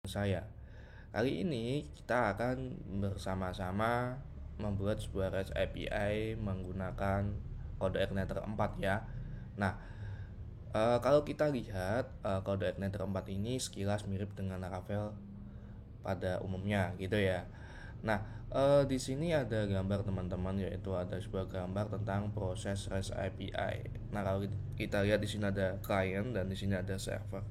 saya. Kali ini kita akan bersama-sama membuat sebuah REST API menggunakan kode Igniter 4 ya. Nah, kalau kita lihat kode Igniter 4 ini sekilas mirip dengan Laravel pada umumnya gitu ya. Nah, di sini ada gambar teman-teman, yaitu ada sebuah gambar tentang proses REST API. Nah, kalau kita lihat di sini ada client dan di sini ada server.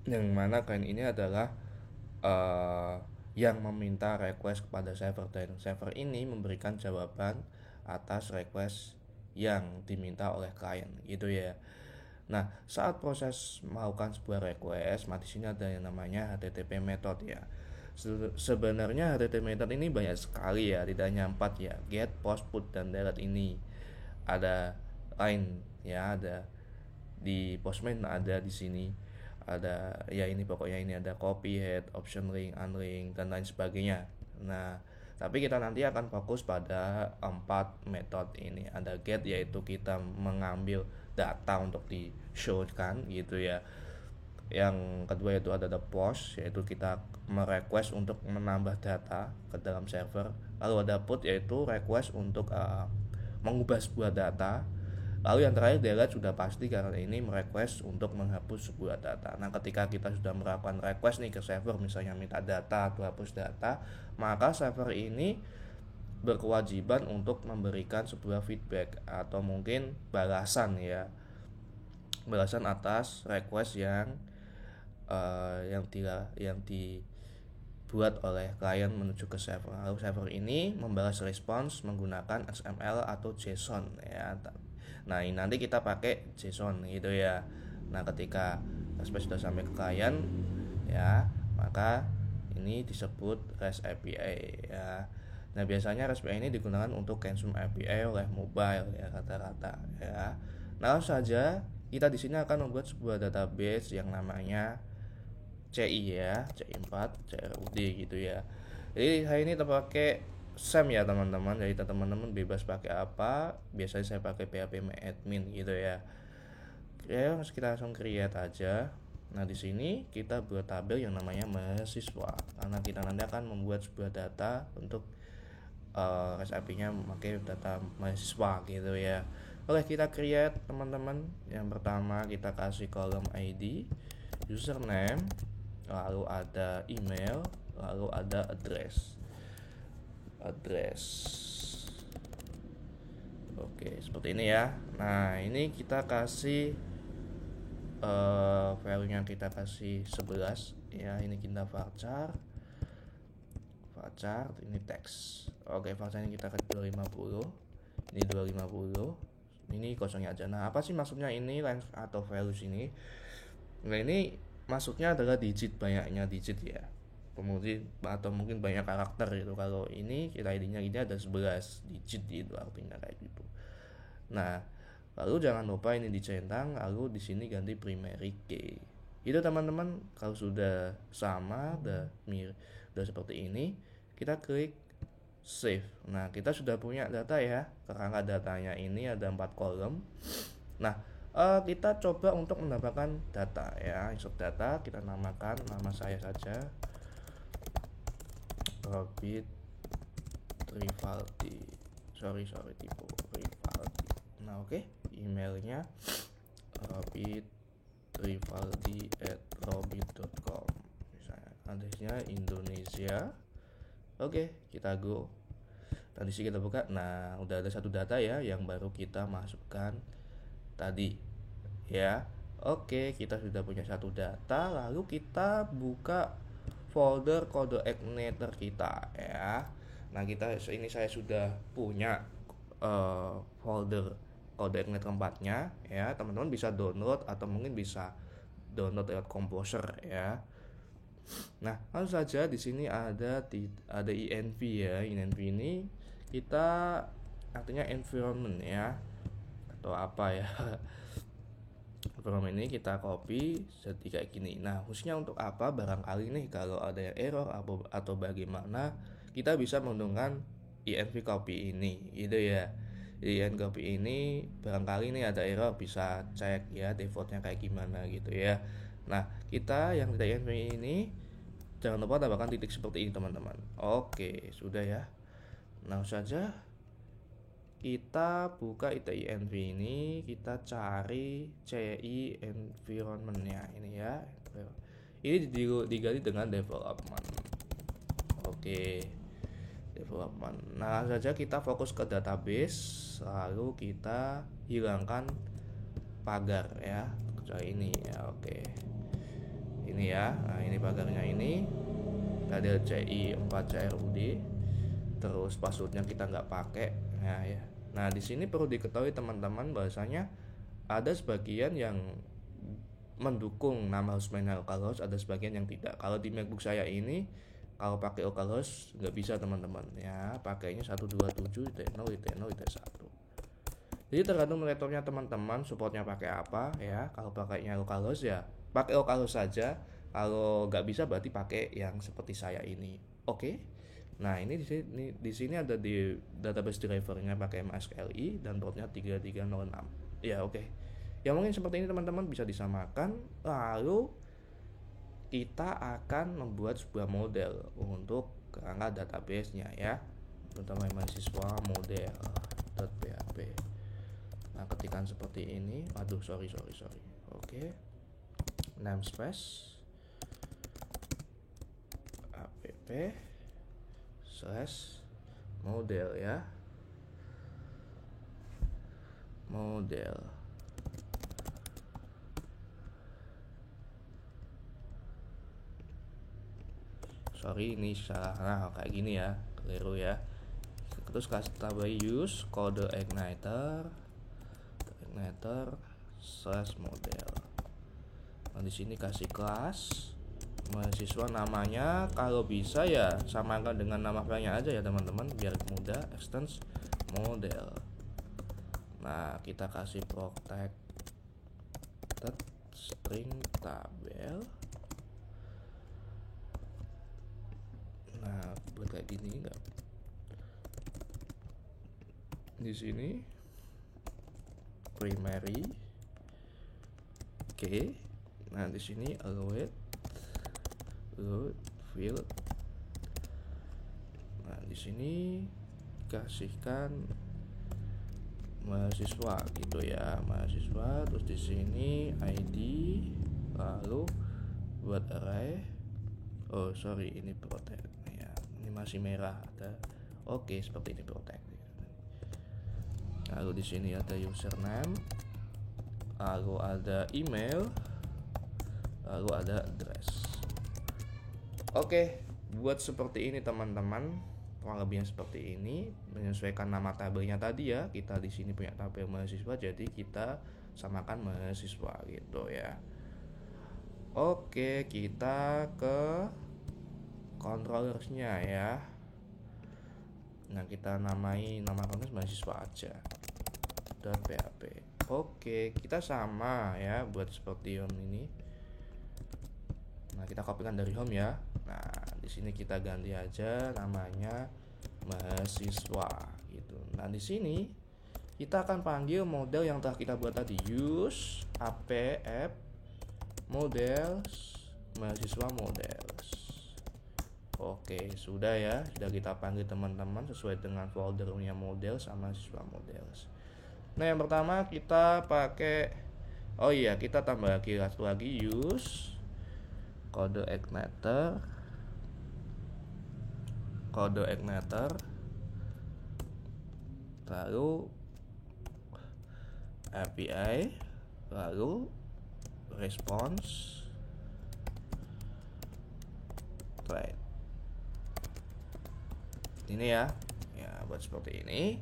Yang mana client ini adalah uh, yang meminta request kepada server, dan server ini memberikan jawaban atas request yang diminta oleh klien gitu ya. Nah, saat proses melakukan sebuah request, di sini ada yang namanya HTTP method ya. Sebenarnya HTTP method ini banyak sekali ya, tidak hanya 4 ya. Get, post, put, dan delete ini. Ada lain ya, ada di Postman, ada di sini ada ya, ini pokoknya ini ada copy, head, option link, unlink, dan lain sebagainya. Nah, tapi kita nanti akan fokus pada 4 metode ini. Ada get, yaitu kita mengambil data untuk di show kan gitu ya. Yang kedua yaitu ada the post, yaitu kita merequest untuk menambah data ke dalam server. Lalu ada put, yaitu request untuk mengubah sebuah data. Lalu yang terakhir delete, sudah pasti karena ini merequest untuk menghapus sebuah data. Nah, ketika kita sudah melakukan request nih ke server, misalnya minta data atau hapus data, maka server ini berkewajiban untuk memberikan sebuah feedback atau mungkin balasan ya, balasan atas request yang dibuat oleh klien menuju ke server. Lalu server ini membalas respons menggunakan XML atau JSON ya. Nah, ini nanti kita pakai JSON gitu ya. Nah, ketika respons sudah sampai ke klien ya, maka ini disebut REST API ya. Nah, biasanya REST API ini digunakan untuk consume API oleh mobile ya rata-rata ya. Nah, langsung saja kita di sini akan membuat sebuah database yang namanya CI ya, CI4, CRUD gitu ya. Jadi hari ini terpakai SAM ya teman-teman. Jadi teman-teman bebas pakai apa. Biasanya saya pakai PHP admin gitu ya. Ya, kita langsung create aja. Nah, di sini kita buat tabel yang namanya mahasiswa, karena kita nanti akan membuat sebuah data untuk REST API-nya memakai data mahasiswa gitu ya. Oke, kita create teman-teman. Yang pertama kita kasih kolom ID, username, lalu ada email, lalu ada address. Oke, seperti ini ya. Nah, ini kita kasih value-nya, kita kasih 11 ya. Ini kita varchar, ini teks. Oke, varchar ini kita kasih 250. Ini 250. Ini kosongnya aja. Nah, apa sih maksudnya ini length atau values ini? Nah, ini maksudnya adalah digit, banyaknya digit ya. Kemudian atau mungkin banyak karakter gitu. Kalau ini kita ID-nya ini ada 11 digit gitu, artinya kayak gitu. Nah, lalu jangan lupa ini dicentang, lalu di sini ganti primary key. Itu teman-teman, kalau sudah sama, udah seperti ini, kita klik save. Nah, kita sudah punya data ya. Kerangka datanya ini ada 4 kolom. Nah, kita coba untuk menambahkan data ya. Insert data, kita namakan nama saya saja, Robit Rivaldi. Sorry tipe Rivaldi. Nah, oke. Emailnya robitrivaldi@robit.com. Misalnya adresnya Indonesia. Oke, kita go. Dan di sini kita buka. Nah, udah ada satu data ya yang baru kita masukkan tadi ya. Oke, kita sudah punya satu data. Lalu kita buka folder kode igniter kita ya. Nah, ini saya sudah punya folder kode igniter tempatnya ya. Teman-teman bisa download atau mungkin bisa download lewat Composer ya. Nah, langsung saja di sini ada env ya. Env ini kita artinya environment ya, atau apa ya. Environment ini kita copy jadi kayak gini. Nah, khususnya untuk apa, barangkali nih kalau ada yang error atau bagaimana, kita bisa menggunakan env copy ini gitu ya. Env copy ini barangkali nih ada error, bisa cek ya defaultnya kayak gimana gitu ya. Nah, kita yang tidak env ini Jangan lupa tambahkan titik seperti ini teman-teman. Oke, sudah ya. Langsung saja kita buka ITI Env ini, kita cari CI environment-nya ini ya. Ini diganti dengan development. Oke, development. Nah, saja kita fokus ke database, lalu kita hilangkan pagar ya. Kecuali ini ya. Oke. Ini ya. Nah, ini pagarnya ini. Ada CI 4CRUD. Terus passwordnya kita nggak pakai ya. Nah, di sini perlu diketahui teman-teman bahwasanya ada sebagian yang mendukung nama hostnya localhost, ada sebagian yang tidak. Kalau di MacBook saya ini kalau pakai localhost nggak bisa teman-teman ya, pakainya 127 IT0 IT0 IT1. Jadi tergantung laptopnya teman-teman supportnya pakai apa ya. Kalau pakainya localhost ya pakai localhost saja. Kalau nggak bisa berarti pakai yang seperti saya ini. Oke. Nah, ini di sini ada di database drivernya pakai MySQLi dan portnya 3306. Ya, oke. Ya mungkin seperti ini teman-teman bisa disamakan. Lalu kita akan membuat sebuah model untuk kerangka database-nya ya. Terutama mahasiswa model.php. Nah, ketikan seperti ini. Aduh, sorry. Oke. Namespace app/model ya. Model. Sorry, ini salah kayak gini ya, keliru ya. Terus kasih tambah use kode igniter /model. Nah, di sini kasih kelas mahasiswa, namanya kalau bisa ya samakan dengan nama filenya aja ya teman-teman biar mudah. Extends model. Nah, kita kasih protected string tabel. Nah, buat kayak gini enggak? Di sini primary. Oke. Nah, di sini load field. Nah, di sini kasihkan mahasiswa gitu ya, mahasiswa. Terus di sini ID, lalu buat array. Oh, sorry, ini protect ya. Ini masih merah ada. Oke, seperti ini protect. Lalu di sini ada username, lalu ada email, lalu ada address. Oke, buat seperti ini teman-teman, kurang lebihnya seperti ini. Menyesuaikan nama tabelnya tadi ya, kita di sini punya tabel mahasiswa, jadi kita samakan mahasiswa gitu ya. Oke, kita ke controllersnya ya. Nah, kita namai nama controller mahasiswa aja .php. Oke, kita sama ya buat seperti home ini. Nah, kita kopikan dari home ya. Nah, di sini kita ganti aja namanya mahasiswa gitu. Nah, di sini kita akan panggil model yang telah kita buat tadi, use app models mahasiswa models. Oke, sudah ya, sudah kita panggil teman-teman sesuai dengan foldernya model sama mahasiswa models. Nah, yang pertama kita pakai, oh iya, kita tambah satu lagi use kode igniter lalu API, lalu response thread. Ini ya buat seperti ini.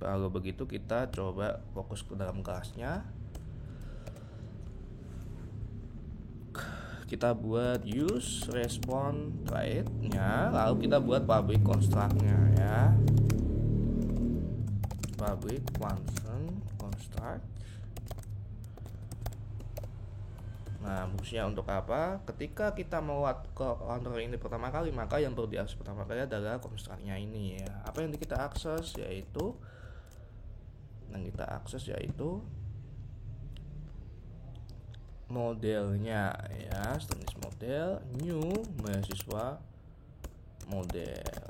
Kalau begitu kita coba fokus ke dalam kelasnya. Kita buat use response thread-nya, lalu kita buat public construct-nya ya. Public function construct. Nah, fungsinya untuk apa? Ketika kita melewat ke controller ini pertama kali, maka yang perlu diakses pertama kali adalah construct-nya ini ya. Apa yang kita akses yaitu modelnya ya, string list model, new mahasiswa model.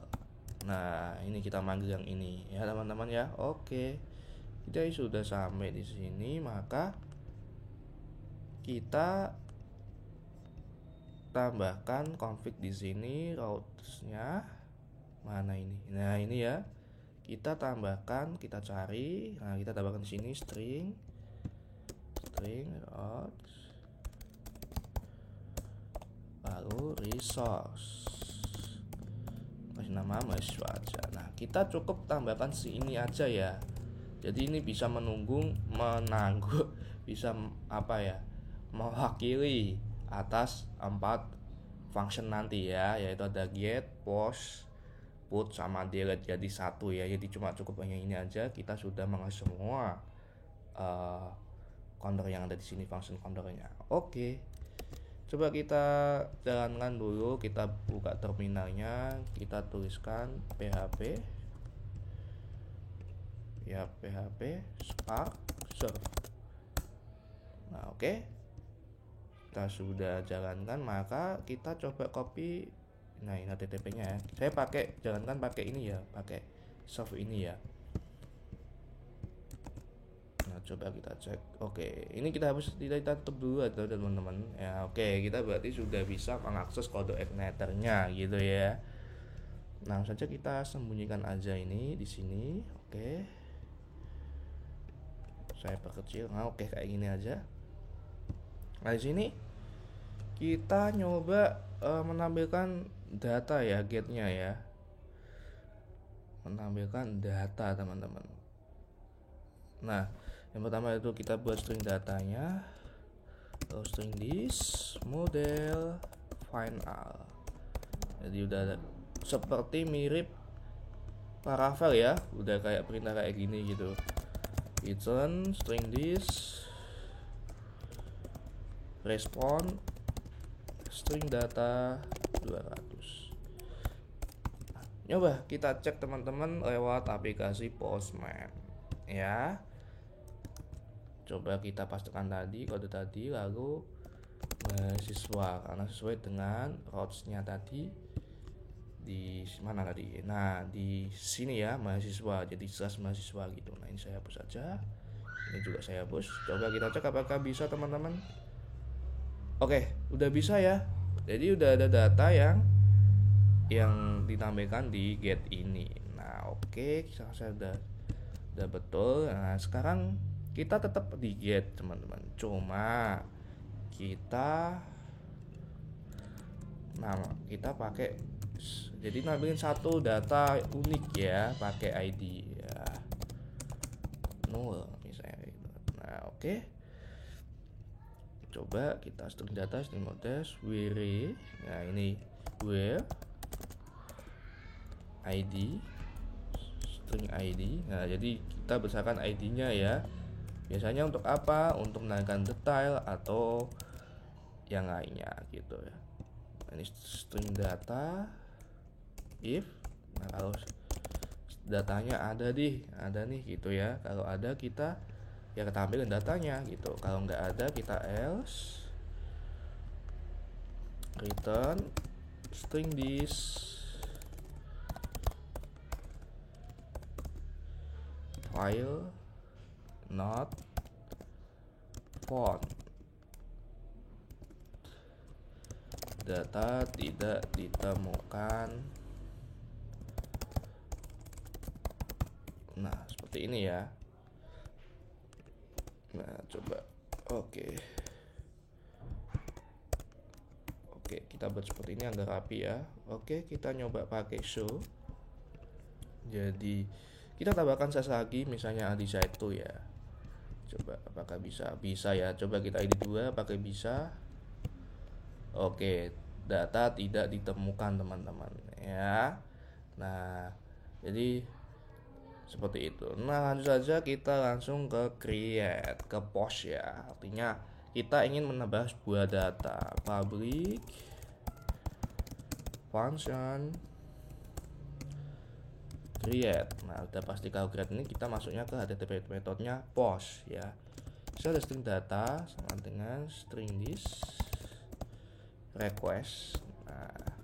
Nah, ini kita manggil yang ini ya teman-teman ya. Oke. Kita sudah sampai di sini, maka kita tambahkan config di sini routes-nya. Mana ini? Nah, ini ya. Kita tambahkan, kita cari. Nah, kita tambahkan di sini string routes lalu resource, kasih nama mahasiswa aja. Nah, kita cukup tambahkan si ini aja ya. Jadi ini bisa bisa apa ya, mewakili atas 4 function nanti ya, yaitu ada get, post, put, sama delete jadi satu ya. Jadi cuma cukup hanya ini aja, kita sudah mengasih semua counter yang ada di sini, function counternya. Oke. Coba kita jalankan dulu, kita buka terminalnya, kita tuliskan php ya, php spark serve. Nah, oke. Kita sudah jalankan, maka kita coba copy. Nah, ini HTTP-nya ya. Saya jalankan pakai ini ya, pakai serve ini ya. Nah, coba kita cek. Oke, ini kita tutup dulu atau teman-teman ya. Oke, kita berarti sudah bisa mengakses kode igniternya gitu ya. Nah, saja kita sembunyikan aja ini di sini. Oke, saya perkecil. Nah, oke, kayak gini aja. Nah, di sini kita nyoba menampilkan data ya, getnya ya, menampilkan data teman-teman. Nah, yang pertama itu kita buat string datanya, lalu string this model final. Jadi udah seperti mirip Laravel ya, udah kayak perintah kayak gini gitu. Return string this respond string data 200. Nah, nyoba kita cek teman-teman lewat aplikasi Postman ya. Coba kita pastikan tadi kode tadi, lalu mahasiswa, karena sesuai dengan routes-nya tadi. Di mana tadi? Nah, di sini ya, mahasiswa, jadi jelas mahasiswa gitu. Nah, ini saya hapus saja, ini juga saya hapus. Coba kita cek apakah bisa teman-teman. Oke, udah bisa ya. Jadi udah ada data yang ditampilkan di get ini. Nah, oke, saya udah betul. Nah, sekarang kita tetap di get teman-teman, cuma kita pakai, jadi nampilin satu data unik ya, pakai ID ya, 0 misalnya gitu. Nah, oke. Coba kita string data, string model, where. Nah, ini where ID, string ID. Nah, jadi kita berdasarkan ID-nya ya. Biasanya untuk apa? Untuk menanyakan detail atau yang lainnya gitu ya. Nah, ini string data if. Nah, kalau datanya ada nih gitu ya. Kalau ada kita ya tampilkan datanya gitu. Kalau nggak ada kita else return string this file not found, data tidak ditemukan. Nah, seperti ini ya. Nah, coba. Oke, kita buat seperti ini agar rapi ya. Oke, kita nyoba pakai show. Jadi kita tambahkan lagi, misalnya ID 1 ya. Coba apakah bisa ya. Coba kita ID 2 pakai bisa. Oke, data tidak ditemukan teman-teman ya. Nah, jadi seperti itu. Nah, lanjut saja kita langsung ke create, ke post ya. Artinya kita ingin menambah sebuah data, public function create. Nah, udah pasti kalau create ini kita masuknya ke HTTP metodenya post ya. ada string data sama dengan string this request. Nah,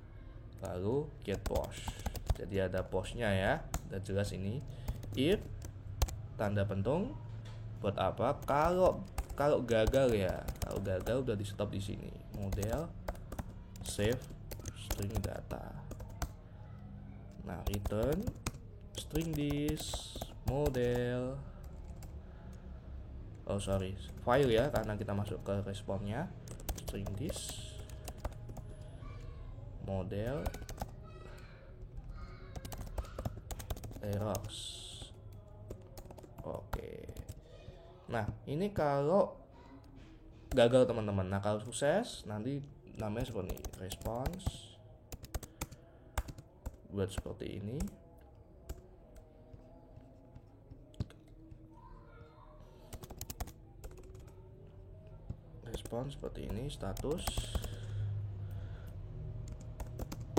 lalu get post. Jadi ada postnya ya, udah jelas ini. If tanda pentung buat apa? Kalau gagal ya, kalau gagal udah di stop di sini. Model save string data. Nah, return string this model file ya, karena kita masuk ke responnya. String this model errors. Oke. Nah, ini kalau gagal teman-teman. Nah, kalau sukses nanti namanya seperti ini, response buat seperti ini. Respon seperti ini, status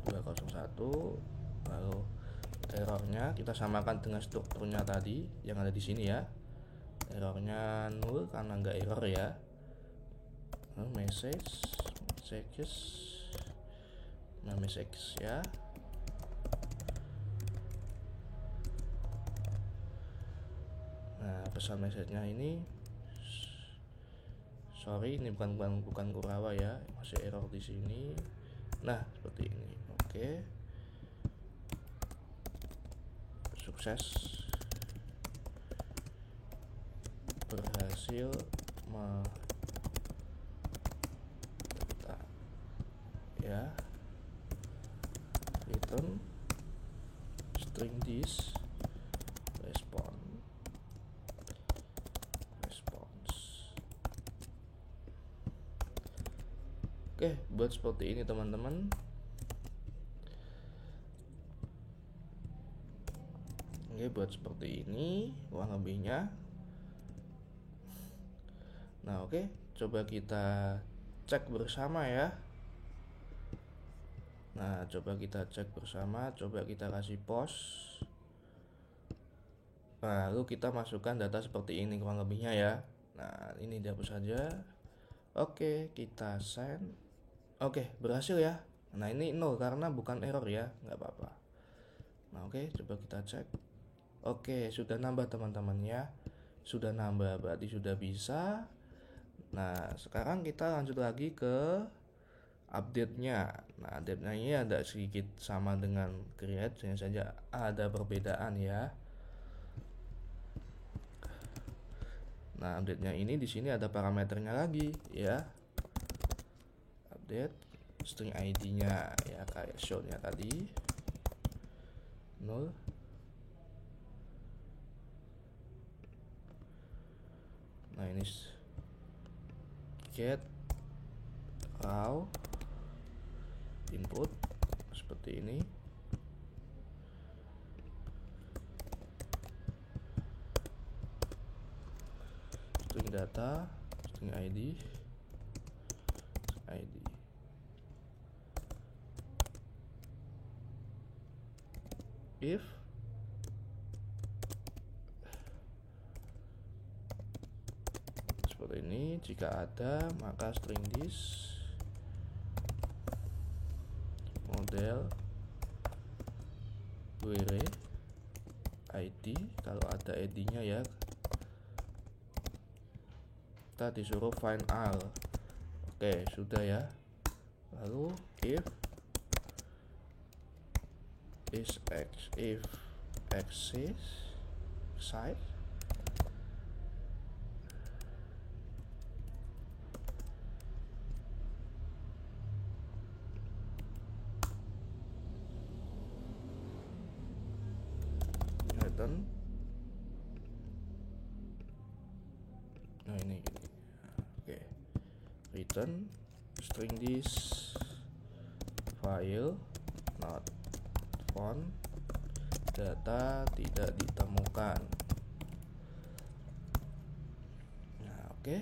201. Lalu errornya kita samakan dengan strukturnya tadi yang ada di sini ya. Errornya 0 karena nggak error ya. Messages ya. Nah, pesan message-nya ini sorry, ini bukan Kurawa ya, masih error di sini. Nah, seperti ini. Oke. Sukses. Berhasil ya. Return string this Oke, buat seperti ini teman-teman. Oke, buat seperti ini kurang lebihnya. Nah, oke, coba kita cek bersama ya. Nah, coba kita cek bersama, coba kita kasih post. Nah, lalu kita masukkan data seperti ini kurang lebihnya ya. Nah, ini dihapus saja. Oke, kita send. Oke, berhasil ya. Nah, ini 0 karena bukan error ya, nggak apa-apa. Nah, oke, coba kita cek. Oke, sudah nambah teman-teman ya. Sudah nambah, berarti sudah bisa. Nah, sekarang kita lanjut lagi ke update-nya. Nah, update-nya ini ada sedikit sama dengan create, hanya saja ada perbedaan ya. Nah, update-nya ini di sini ada parameternya lagi ya. Update string ID-nya ya, kayak show-nya tadi 0. Nah, ini get raw input seperti ini. String data, string ID. If seperti ini, jika ada maka string this model query ID. Kalau ada ID-nya ya, kita disuruh find all. Oke, sudah ya. Lalu if exists site return. Nah, ini gini. Oke, return string this file not found, data tidak ditemukan. Nah, oke.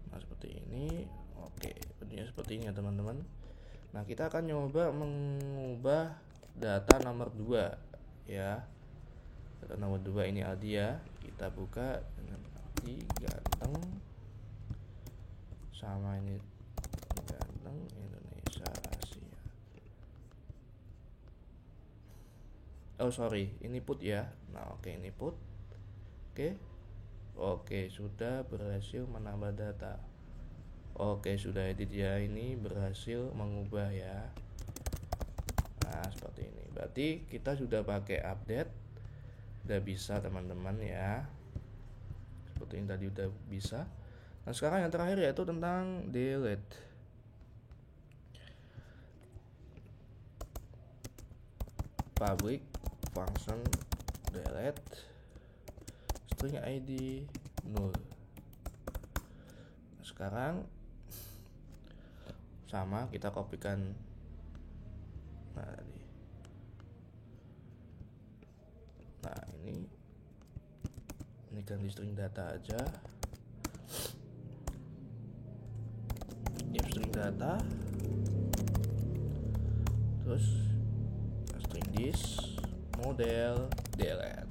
Nah, seperti ini. Oke, bentuknya seperti ini ya teman-teman. Nah, kita akan nyoba mengubah data nomor 2 ya. Data nomor 2 ini Aldi ya. Kita buka dengan Aldi. ID ganteng sama ini ganteng Indonesia Asia. Oh sorry, ini put ya. Nah oke, ini put. Oke, sudah berhasil menambah data. Oke, sudah edit ya, ini berhasil mengubah ya. Nah seperti ini, berarti kita sudah pakai update, udah bisa teman-teman ya, seperti ini tadi udah bisa. Nah sekarang yang terakhir yaitu tentang delete. Public function delete string ID null. Nah, sekarang sama, kita kopikan. Nah ini ganti string data aja. String data, terus string this model delete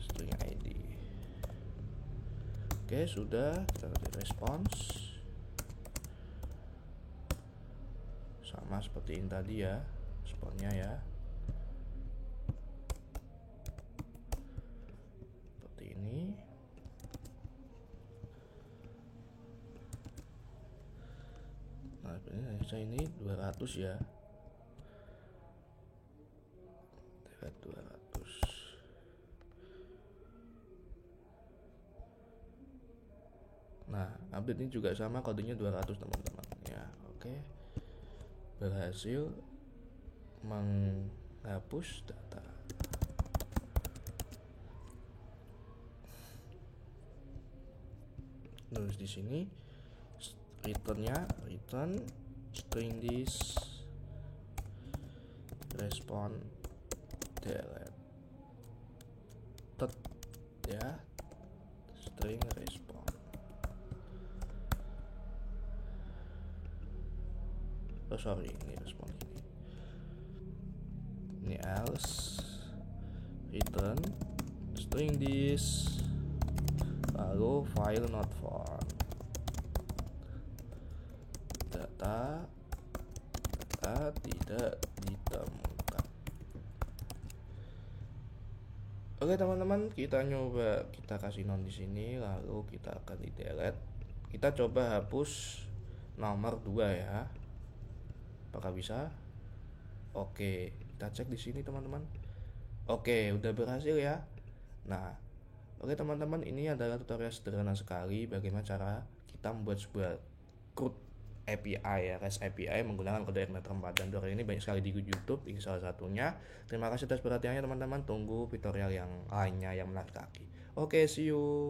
string ID. Oke, sudah, kita kasih response sama seperti ini tadi ya, responnya ya. Seperti ini. Nah, ini 200 ya. 200. Nah, update ini juga sama, kodenya 200 teman-teman ya. Oke. Berhasil menghapus data. Terus di sini returnnya return string this respond delete ya, string respond. Oh sorry, ini respond ini else return string this lalu file not found data tidak ditemukan. Oke teman-teman, kita nyoba, kita kasih non di sini, lalu kita akan di delete. Kita coba hapus nomor 2 ya. Apakah bisa? Oke, kita cek di sini teman-teman. Oke, udah berhasil ya. Nah, oke teman-teman, ini adalah tutorial sederhana sekali bagaimana cara kita membuat sebuah CRUD API ya, REST API menggunakan kode Ethernet 4, dan tutorial ini banyak sekali di YouTube, ini salah satunya. Terima kasih atas perhatiannya teman-teman, tunggu tutorial yang lainnya yang menarik lagi. Oke, see you.